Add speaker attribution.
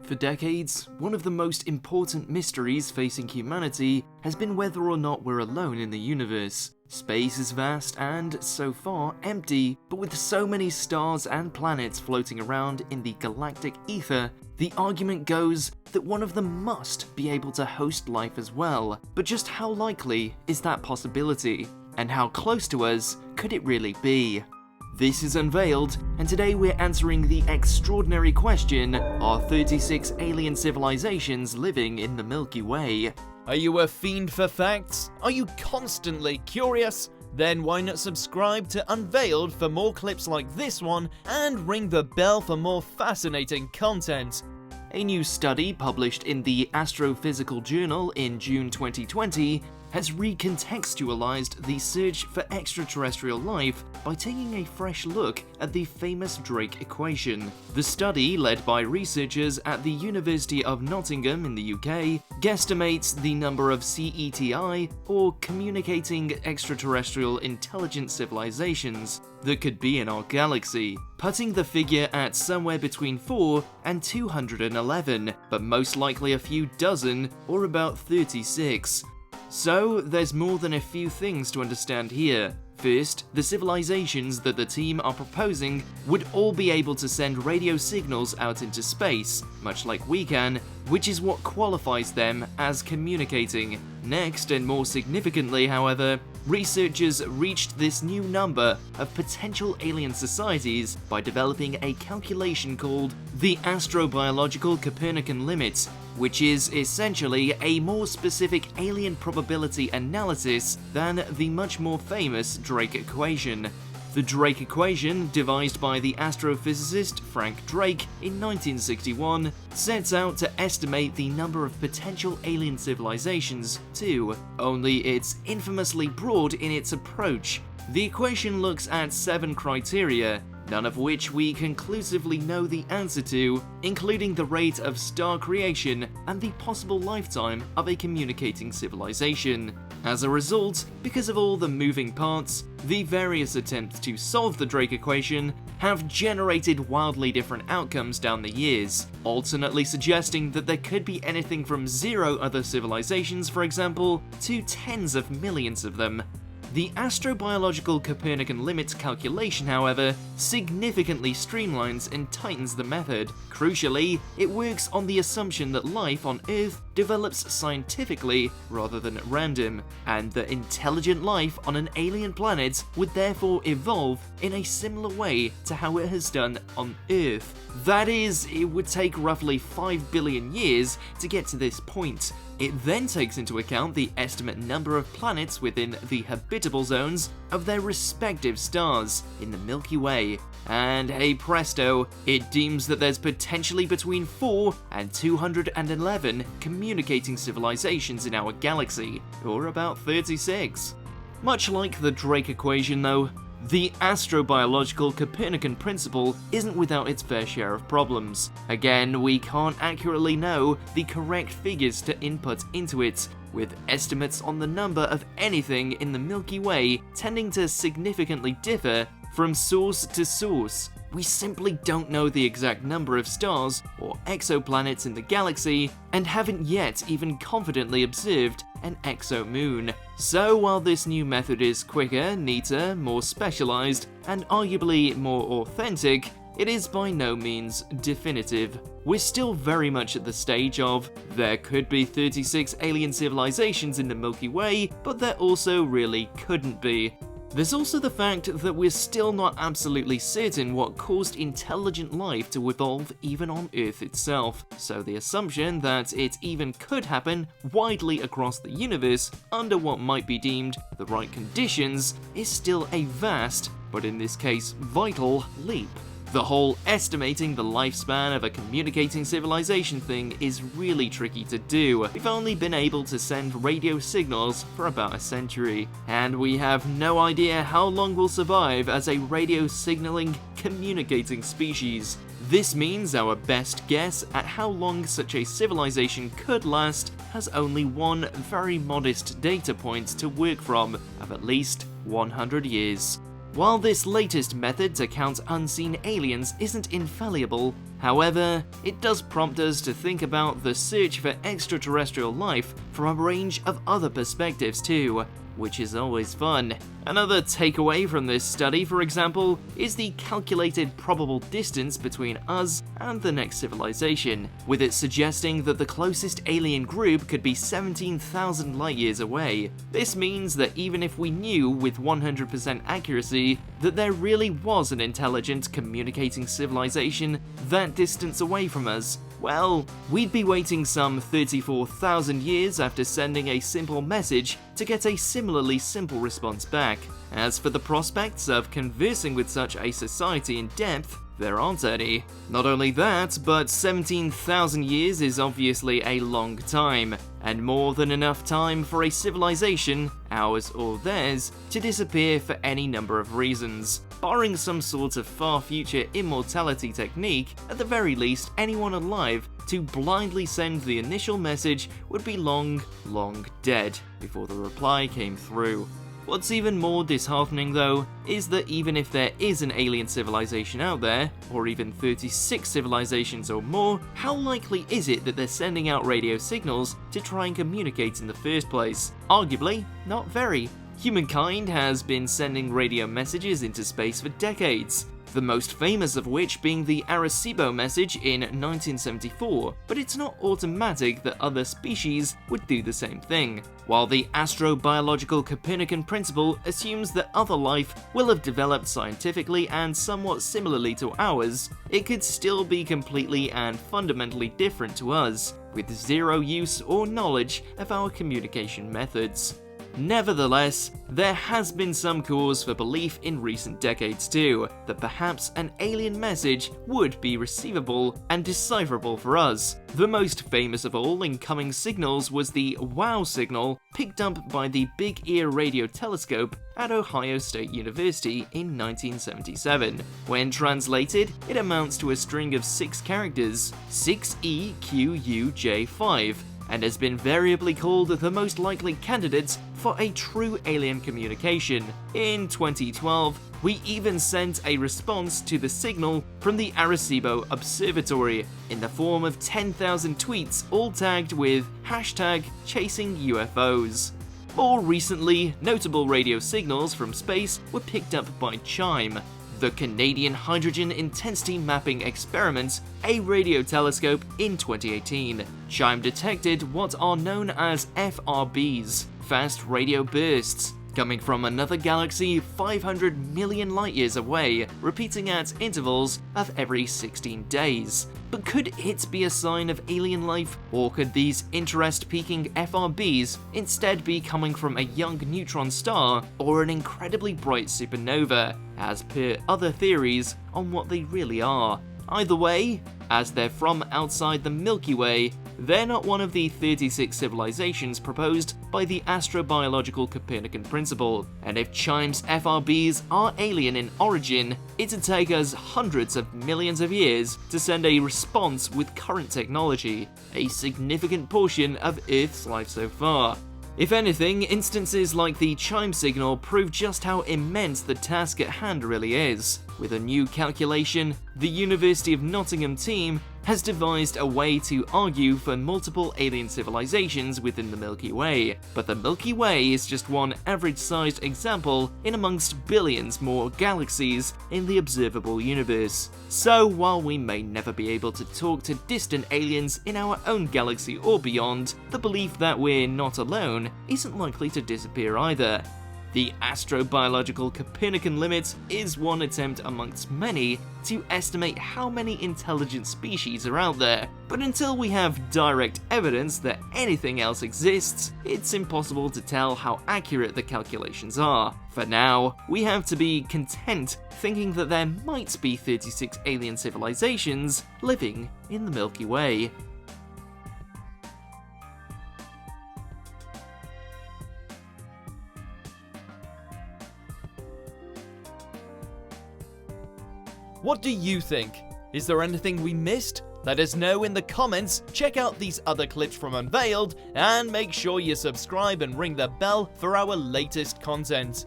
Speaker 1: For decades, one of the most important mysteries facing humanity has been whether or not we're alone in the universe. Space is vast and, so far, empty, but with so many stars and planets floating around in the galactic ether, the argument goes that one of them must be able to host life as well. But just how likely is that possibility? And how close to us could it really be? This is Unveiled, and today we're answering the extraordinary question, are 36 alien civilizations living in the Milky Way?
Speaker 2: Are you a fiend for facts? Are you constantly curious? Then why not subscribe to Unveiled for more clips like this one, and ring the bell for more fascinating content.
Speaker 1: A new study published in the Astrophysical Journal in June 2020 has recontextualized the search for extraterrestrial life by taking a fresh look at the famous Drake equation. The study, led by researchers at the University of Nottingham in the UK, guesstimates the number of CETI, or communicating extraterrestrial intelligent civilizations, that could be in our galaxy, putting the figure at somewhere between 4 and 211, but most likely a few dozen, or about 36. So, there's more than a few things to understand here. First, the civilizations that the team are proposing would all be able to send radio signals out into space, much like we can, which is what qualifies them as communicating. Next, and more significantly however, researchers reached this new number of potential alien societies by developing a calculation called the astrobiological Copernican limit, which is essentially a more specific alien probability analysis than the much more famous Drake equation. The Drake equation, devised by the astrophysicist Frank Drake in 1961, sets out to estimate the number of potential alien civilizations too, only it's infamously broad in its approach. The equation looks at 7 criteria, none of which we conclusively know the answer to, including the rate of star creation and the possible lifetime of a communicating civilization. As a result, because of all the moving parts, the various attempts to solve the Drake equation have generated wildly different outcomes down the years, alternately suggesting that there could be anything from 0 other civilizations, for example, to tens of millions of them. The astrobiological Copernican limit calculation, however, significantly streamlines and tightens the method. Crucially, it works on the assumption that life on Earth develops scientifically rather than at random, and that intelligent life on an alien planet would therefore evolve in a similar way to how it has done on Earth. That is, it would take roughly 5 billion years to get to this point. It then takes into account the estimate number of planets within the habitable zones of their respective stars in the Milky Way, and hey presto, it deems that there's potentially between 4 and 211 communicating civilizations in our galaxy, or about 36. Much like the Drake equation though, the astrobiological Copernican principle isn't without its fair share of problems. Again, we can't accurately know the correct figures to input into it, with estimates on the number of anything in the Milky Way tending to significantly differ from source to source. We simply don't know the exact number of stars or exoplanets in the galaxy, and haven't yet even confidently observed an exomoon. So while this new method is quicker, neater, more specialized, and arguably more authentic, it is by no means definitive. We're still very much at the stage of, there could be 36 alien civilizations in the Milky Way, but there also really couldn't be. There's also the fact that we're still not absolutely certain what caused intelligent life to evolve even on Earth itself, so the assumption that it even could happen widely across the universe under what might be deemed the right conditions is still a vast, but in this case vital, leap. The whole estimating the lifespan of a communicating civilization thing is really tricky to do. We've only been able to send radio signals for about a century, and we have no idea how long we'll survive as a radio signaling, communicating species. This means our best guess at how long such a civilization could last has only one very modest data point to work from, of at least 100 years. While this latest method to count unseen aliens isn't infallible, however, it does prompt us to think about the search for extraterrestrial life from a range of other perspectives too, which is always fun. Another takeaway from this study, for example, is the calculated probable distance between us and the next civilization, with it suggesting that the closest alien group could be 17,000 light-years away. This means that even if we knew with 100% accuracy that there really was an intelligent communicating civilization that distance away from us, well, we'd be waiting some 34,000 years after sending a simple message to get a similarly simple response back. As for the prospects of conversing with such a society in depth, there aren't any. Not only that, but 17,000 years is obviously a long time, and more than enough time for a civilization, ours or theirs, to disappear for any number of reasons. Barring some sort of far-future immortality technique, at the very least, anyone alive to blindly send the initial message would be long dead before the reply came through. What's even more disheartening though, is that even if there is an alien civilization out there, or even 36 civilizations or more, how likely is it that they're sending out radio signals to try and communicate in the first place? Arguably, not very. Humankind has been sending radio messages into space for decades, the most famous of which being the Arecibo message in 1974, but it's not automatic that other species would do the same thing. While the astrobiological Copernican principle assumes that other life will have developed scientifically and somewhat similarly to ours, it could still be completely and fundamentally different to us, with zero use or knowledge of our communication methods. Nevertheless, there has been some cause for belief in recent decades too, that perhaps an alien message would be receivable and decipherable for us. The most famous of all incoming signals was the WOW signal picked up by the Big Ear radio telescope at Ohio State University in 1977. When translated, it amounts to a string of 6 characters, 6EQUJ5, and has been variably called the most likely candidates for a true alien communication. In 2012, we even sent a response to the signal from the Arecibo Observatory in the form of 10,000 tweets all tagged with #ChasingUFOs. More recently, notable radio signals from space were picked up by CHIME, the Canadian Hydrogen Intensity Mapping Experiment, a radio telescope in 2018. CHIME detected what are known as FRBs, fast radio bursts, coming from another galaxy 500 million light-years away, repeating at intervals of every 16 days. But could it be a sign of alien life, or could these interest-piquing FRBs instead be coming from a young neutron star or an incredibly bright supernova, as per other theories on what they really are? Either way, as they're from outside the Milky Way, they're not one of the 36 civilizations proposed by the astrobiological Copernican principle, and if CHIME's FRBs are alien in origin, it'd take us hundreds of millions of years to send a response with current technology, a significant portion of Earth's life so far. If anything, instances like the CHIME signal prove just how immense the task at hand really is. With a new calculation, the University of Nottingham team has devised a way to argue for multiple alien civilizations within the Milky Way, but the Milky Way is just one average-sized example in amongst billions more galaxies in the observable universe. So while we may never be able to talk to distant aliens in our own galaxy or beyond, the belief that we're not alone isn't likely to disappear either. The astrobiological Copernican limit is one attempt amongst many to estimate how many intelligent species are out there, but until we have direct evidence that anything else exists, it's impossible to tell how accurate the calculations are. For now, we have to be content thinking that there might be 36 alien civilizations living in the Milky Way.
Speaker 2: What do you think? Is there anything we missed? Let us know in the comments, check out these other clips from Unveiled, and make sure you subscribe and ring the bell for our latest content.